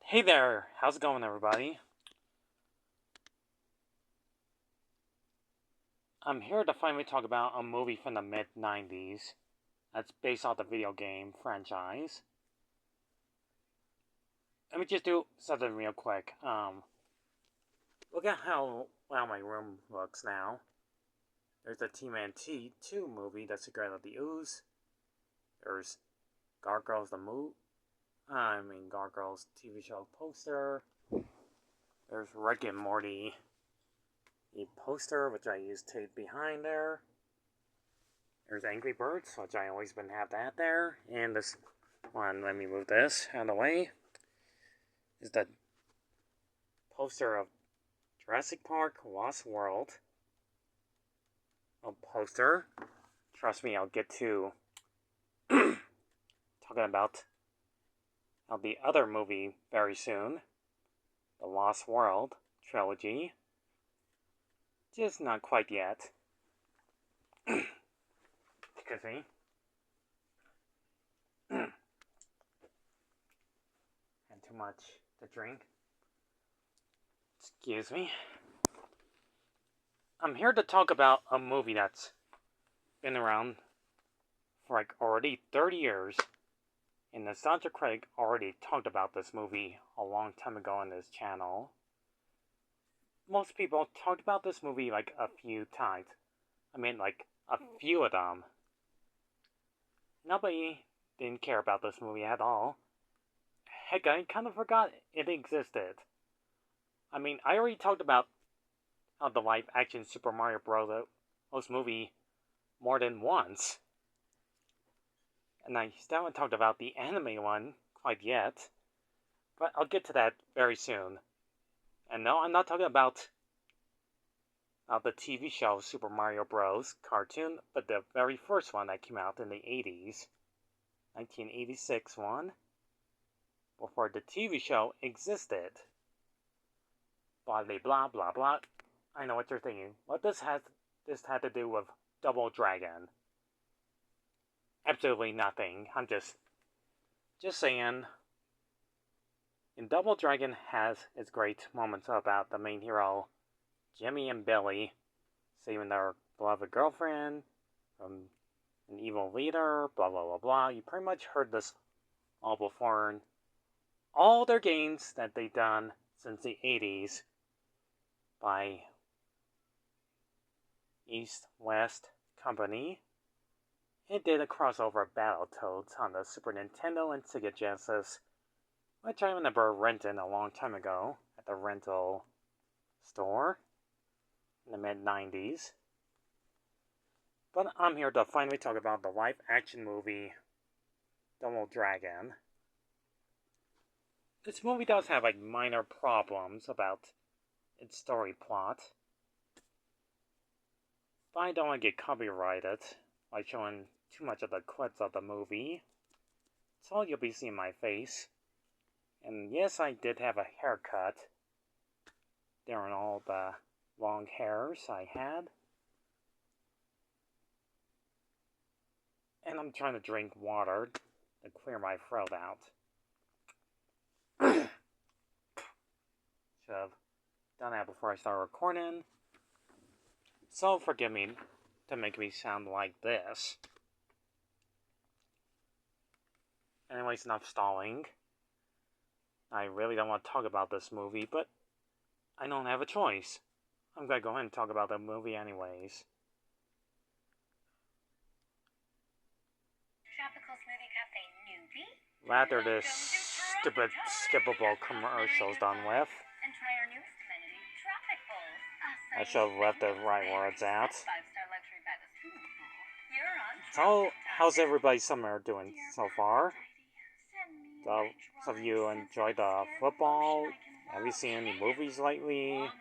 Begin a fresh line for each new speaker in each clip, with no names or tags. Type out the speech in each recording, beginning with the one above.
Hey there, how's it going, everybody? I'm here to finally talk about a movie from the mid 90s that's based off the video game franchise. Let me just do something real quick. Look at how well my room looks now. There's the TMNT 2 movie, The Secret of the Ooze. There's Gargoyles Gargoyles TV show poster. There's Rick and Morty, the poster, which I used tape behind there. There's Angry Birds, which I always been have that there. And this one, let me move this out of the way, is the poster of Jurassic Park Lost World. A poster. Trust me, I'll get to talking about the other movie very soon. The Lost World trilogy. Just not quite yet. Excuse me. And too much to drink. Excuse me. I'm here to talk about a movie that's been around for like already 30 years. And Nostalgia Craig already talked about this movie a long time ago on this channel. Most people talked about this movie like a few times. I mean, like a few of them. Nobody didn't care about this movie at all. Heck, I kind of forgot it existed. I mean, I already talked about how the live action Super Mario Bros. Movie more than once. And I still haven't talked about the anime one quite yet. But I'll get to that very soon. And no, I'm not talking about the TV show Super Mario Bros. Cartoon, but the very first one that came out in the 80s. 1986 one. Before the TV show existed. Blah blah blah blah blah. I know what you're thinking. What this had to do with Double Dragon? Absolutely nothing. I'm just saying. And Double Dragon has its great moments about the main hero, Jimmy and Billy, saving their beloved girlfriend from an evil leader, blah blah blah blah. You pretty much heard this all before in all their games that they've done since the 80s by East West Company. It did a crossover of Battletoads on the Super Nintendo and Sega Genesis, which I remember renting a long time ago at the rental store in the mid-90s. But I'm here to finally talk about the live-action movie Double Dragon. This movie does have like minor problems about its story plot, but I don't want to get copyrighted by showing too much of the clips of the movie. So you'll be seeing my face. And yes, I did have a haircut during all the long hairs I had. And I'm trying to drink water to clear my throat out. Should have done that before I started recording. So forgive me to make me sound like this. Anyways, enough stalling. I really don't want to talk about this movie, but I don't have a choice. I'm gonna go ahead and talk about the movie anyways.
Tropical Smoothie Cafe newbie.
After this stupid skippable commercial's done with,
And try our newest amenity, Tropic Bowls.
I should have left it right where it's at.
5-star luxury bed with swimming pool. You're on
So, how's everybody's summer doing so far? Those of you enjoyed the football? Have you seen any movies lately? It's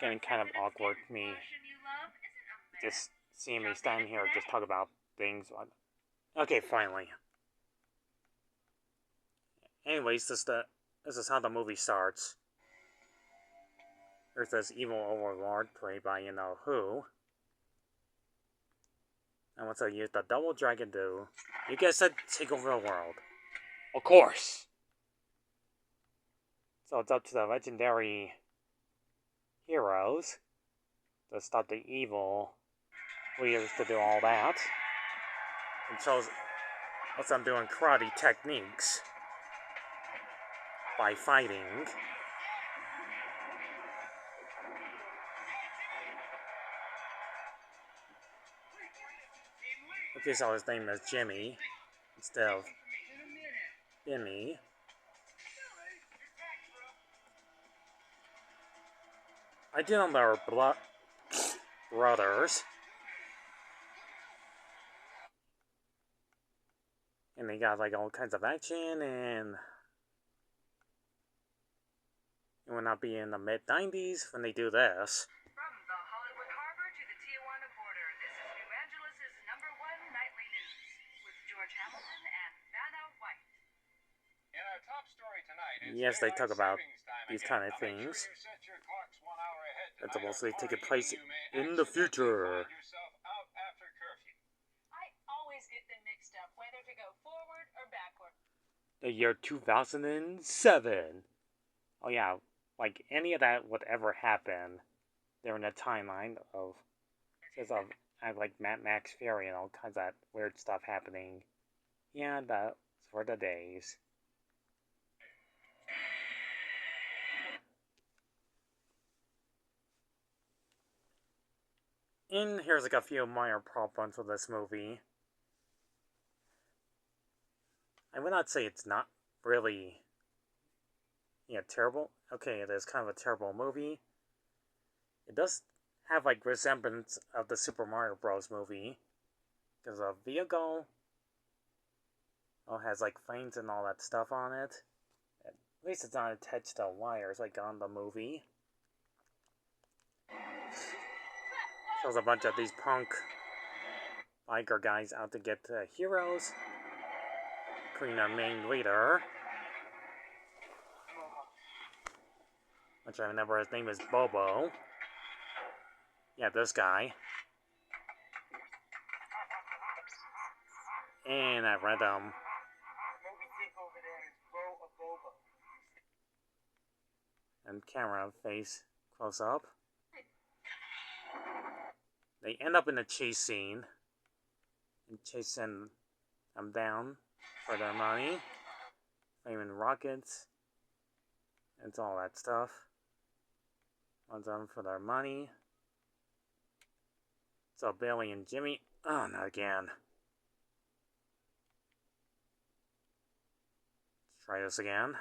getting kind of awkward for me just seeing me stand here just talk about things. Okay, finally. Anyways, this is how the movie starts. There's this evil overlord played by you know who. And once I use the Double Dragon do, you guys said take over the world. Of course! So it's up to the legendary heroes to stop the evil leaders to do all that. And shows us them doing karate techniques by fighting. Okay, so his name is Jimmy instead of Bimmy. I didn't know they were brothers. And they got like all kinds of action, and it will not be in the mid-90s when they do this.
From the Hollywood Harbor to the Tijuana border, this is New Angeles' #1 nightly news with George Hamilton and Vanna White.
In our top story tonight,
yes, they talk about these kind of things. That's mostly taking place in the future.
I always get them mixed up, whether to go forward or backward.
The year 2007. Oh yeah, like any of that would ever happen during the timeline of like Mad Max Fury and all kinds of weird stuff happening. Yeah, that's for the days. And here's like a few minor problems with this movie. I would not say it's not really terrible. Okay, it is kind of a terrible movie. It does have like resemblance of the Super Mario Bros. Movie. Because the vehicle has like flames and all that stuff on it. At least it's not attached to wires like on the movie. Shows a bunch of these punk biker guys out to get heroes, including our main leader, which I remember his name is Bobo. Yeah, this guy. And I read and camera face close up. They end up in a chase scene and chasing them down for their money, flaming rockets, and all that stuff. On them for their money. So Billy and Jimmy, oh, not again. Let's try this again.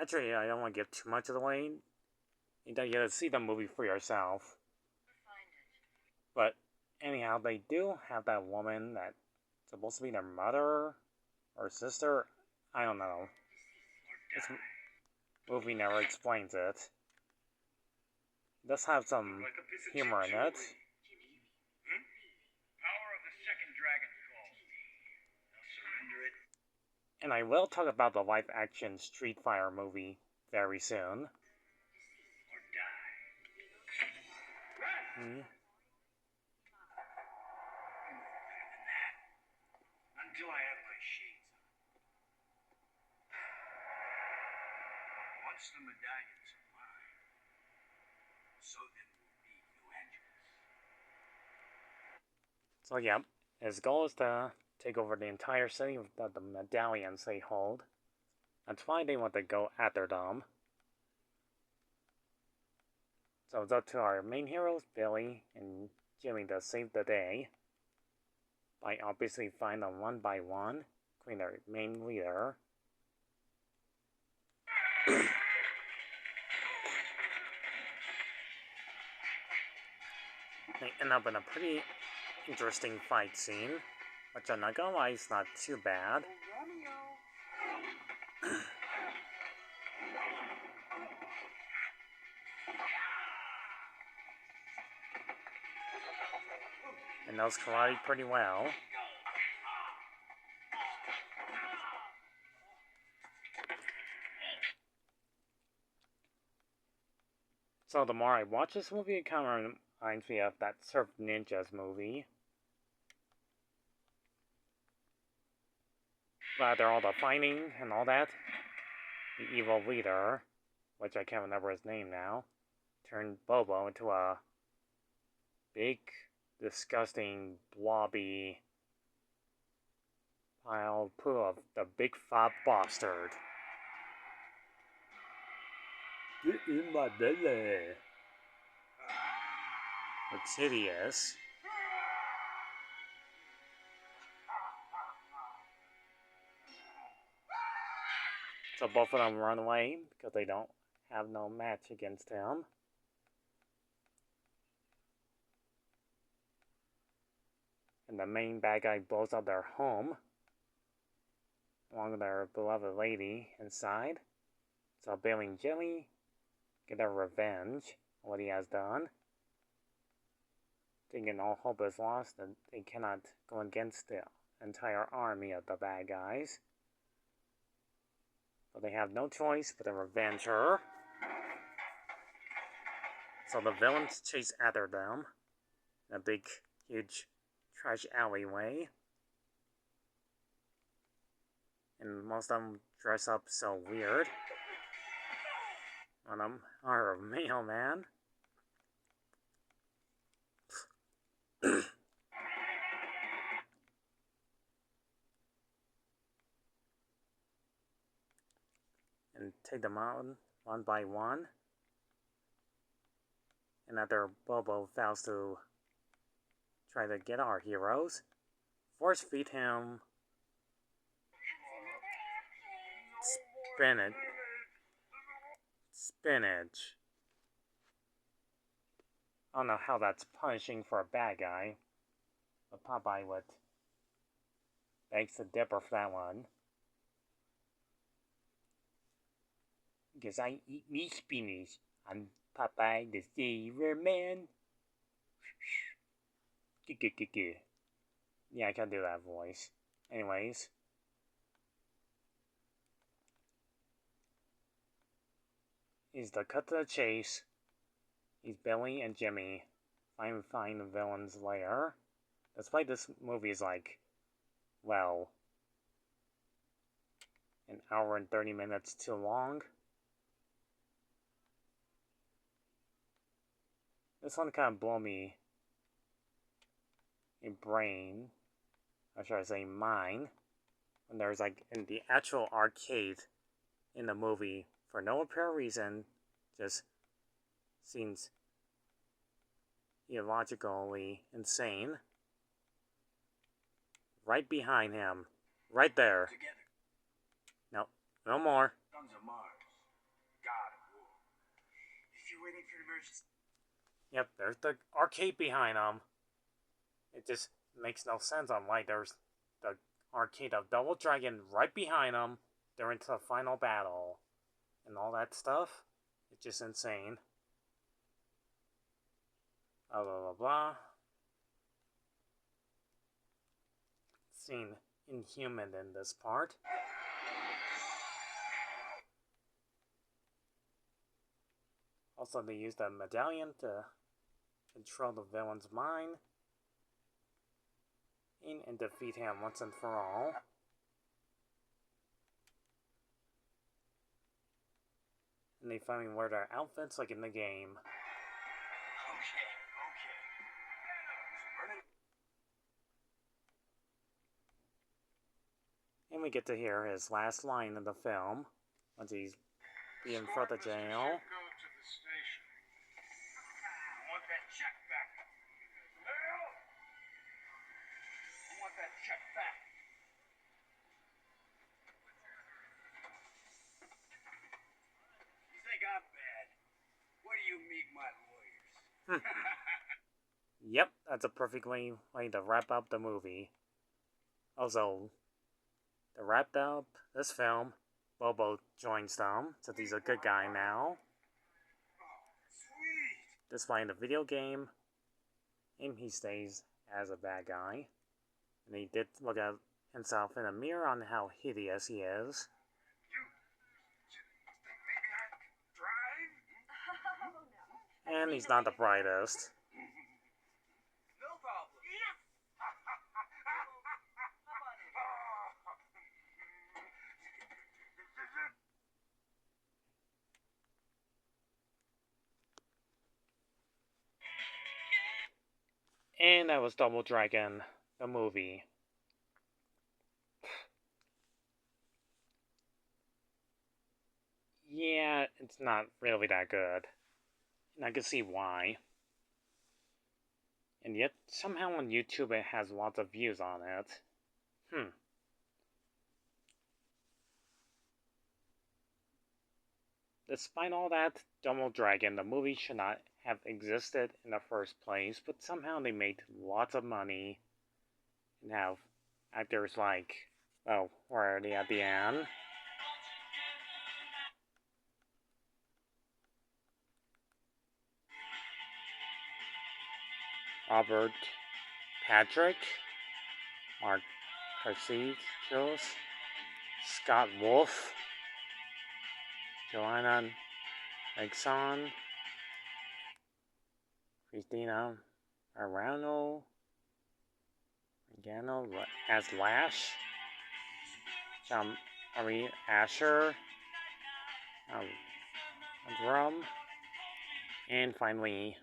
Actually, I don't want to give too much of the way. You gotta see the movie for yourself. But anyhow, they do have that woman that's supposed to be their mother or sister. I don't know. This movie never explains it. It does have some humor in it.
Power of the second dragon's call. Now surrender it.
And I will talk about the live-action Street Fighter movie very soon.
Until I have my shades on. Once the medallions are mine, so then will be New Angeles.
So yeah, his goal is to take over the entire city with the medallions they hold. That's why they want to go after them. So it's up to our main heroes, Billy and Jimmy, to save the day by obviously finding them one by one, including their main leader. They end up in a pretty interesting fight scene, which I'm not gonna lie, is not too bad. And knows karate pretty well. So the more I watch this movie, it kind of reminds me of that Surf Ninjas movie. But after all the fighting and all that, the evil leader, which I can't remember his name now, turned Bobo into a big, disgusting, blobby pile poo of the big fat bastard. Get in my belly. It's hideous. So both of them run away because they don't have no match against him. And the main bad guy blows up their home, along with their beloved lady inside. So Billy and Jimmy get their revenge on what he has done. Thinking all hope is lost and they cannot go against the entire army of the bad guys. So they have no choice but to revenge her. So the villains chase after them in a big, huge trash alleyway. And most of them dress up so weird. One of them are a mailman. And take them out one by one. And after Bobo fails to try to get our heroes, force feed him spinach. I don't know how that's punishing for a bad guy, but Popeye would thanks the Dipper for that one. Because I eat me spinach. I'm Popeye the Sailor Man. Yeah, I can do that voice. Anyways. Is the cut to the chase. Is Billy and Jimmy find the villain's lair. Despite this movie is like, well, an hour and 30 minutes too long. This one kind of blew me a brain, or should I say mine, when there's like in the actual arcade in the movie, for no apparent reason, just seems illogically insane. Right behind him. Right there.
Together.
No, no more.
Sons of Mars. God of War. If you're waiting for an emergency.
Yep, there's the arcade behind him. It just makes no sense on why there's the arcade of Double Dragon right behind him during the final battle. And all that stuff. It's just insane. Blah, blah, blah, blah. Seem inhuman in this part. Also, they use the medallion to control the villain's mind and defeat him once and for all. And they finally wear their outfits like in the game.
Okay.
And we get to hear his last line of the film once he's in front of jail.
Go to the station. I want that check back. Hell! I want that check back. You think I'm bad? Where do you meet my lawyers?
Yep, that's a perfectly way to wrap up the movie. Also, to wrap up this film, Bobo joins them, since he's a good guy now.
Sweet.
Despite the video game, and he stays as a bad guy. And he did look at himself in a mirror on how hideous he is.
Maybe I can drive?
And he's not the brightest.
No problem.
And that was Double Dragon, the movie. Yeah, it's not really that good. And I can see why. And yet, somehow on YouTube it has lots of views on it. Despite all that, Double Dragon, the movie, should not have existed in the first place, but somehow they made lots of money and have actors like, oh, we're already at the end. Robert Patrick, Mark Carcillos, Scott Wolf, Joanna Nixon, Christina Arano as Lash, John Marie Asher, Drum, and finally,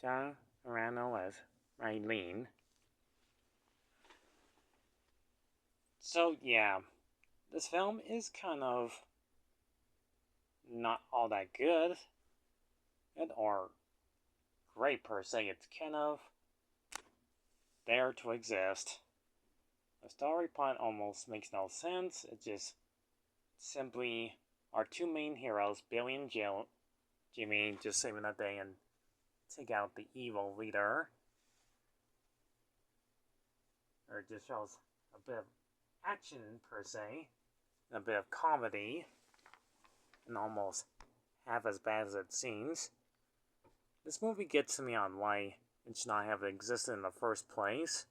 John Arano as Raylene. So yeah, this film is kind of not all that good or great per se. It's kind of there to exist. The story plot almost makes no sense. It's just simply our two main heroes, Billy and Jimmy, just saving the day and take out the evil leader. Or it just shows a bit of action per se, and a bit of comedy, and almost half as bad as it seems. This movie gets me on why it should not have existed in the first place.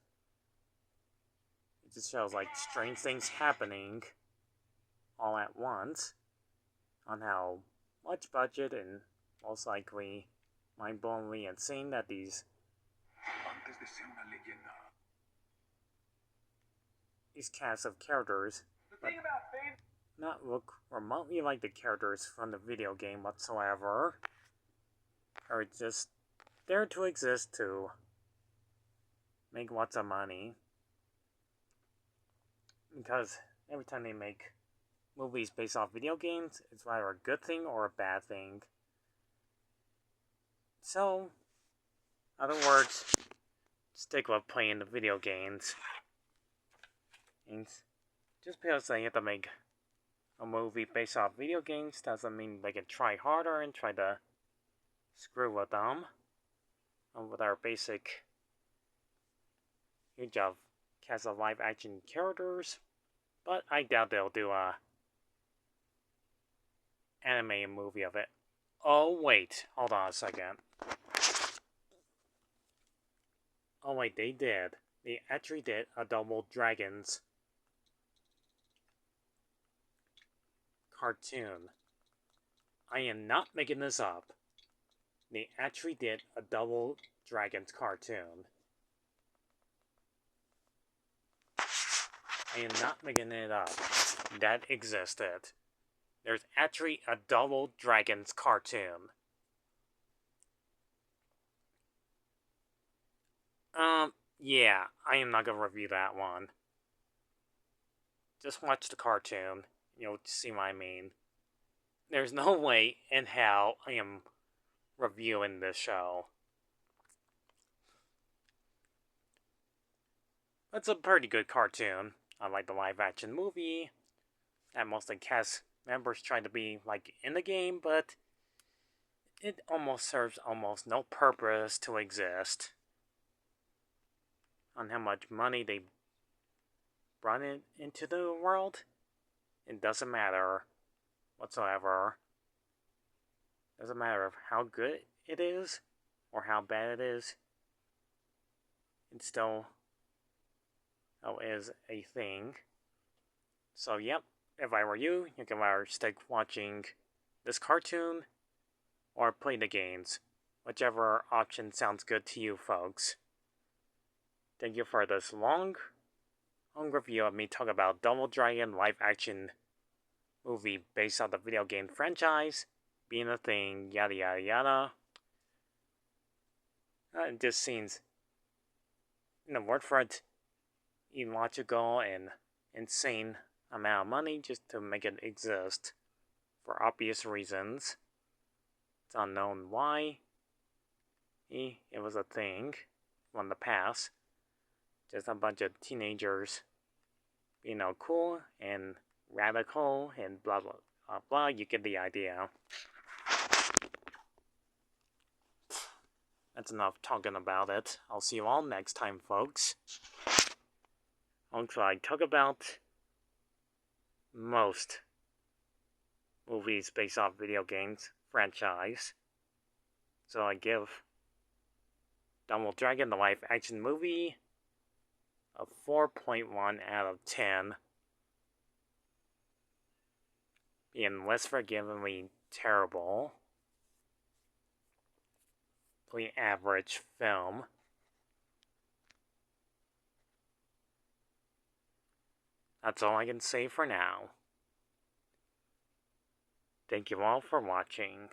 It just shows like strange things happening all at once, on how much budget and most likely mind-blowingly insane that these cast of characters not look remotely like the characters from the video game whatsoever, are just there to exist to make lots of money. Because every time they make movies based off video games, it's either a good thing or a bad thing. So, in other words, stick with playing the video games. And just because they have to make a movie based off video games doesn't mean they can try harder and try to screw with them. And with our basic huge cast of live action characters. But I doubt they'll do a anime movie of it. Oh wait, hold on a second. Oh wait, they did. They actually did a Double Dragons cartoon. I am not making this up. They actually did a Double Dragons cartoon. I am not making it up. That existed. There's actually a Double Dragons cartoon. Yeah, I am not gonna review that one. Just watch the cartoon. You'll see what I mean. There's no way in hell I am reviewing this show. It's a pretty good cartoon, unlike the live action movie. That most of the cast members try to be like in the game, but it almost serves almost no purpose to exist. On how much money they brought into the world, it doesn't matter whatsoever. Doesn't matter how good it is or how bad it is. It still is a thing. So yep, if I were you can either stick watching this cartoon or play the games. Whichever option sounds good to you folks. Thank you for this long review of me talking about Double Dragon live action movie based on the video game franchise being a thing, yada yada yada. It just seems worth for it illogical and insane amount of money just to make it exist for obvious reasons. It's unknown why it was a thing from the past. Just a bunch of teenagers being all cool and radical and blah blah blah. You get the idea. That's enough talking about it. I'll see you all next time, folks. Also, I talk about most movies based off video games franchise. So I give Double Dragon, the live action movie, a 4.1 out of 10. Being less forgivingly terrible. Pretty average film. That's all I can say for now. Thank you all for watching.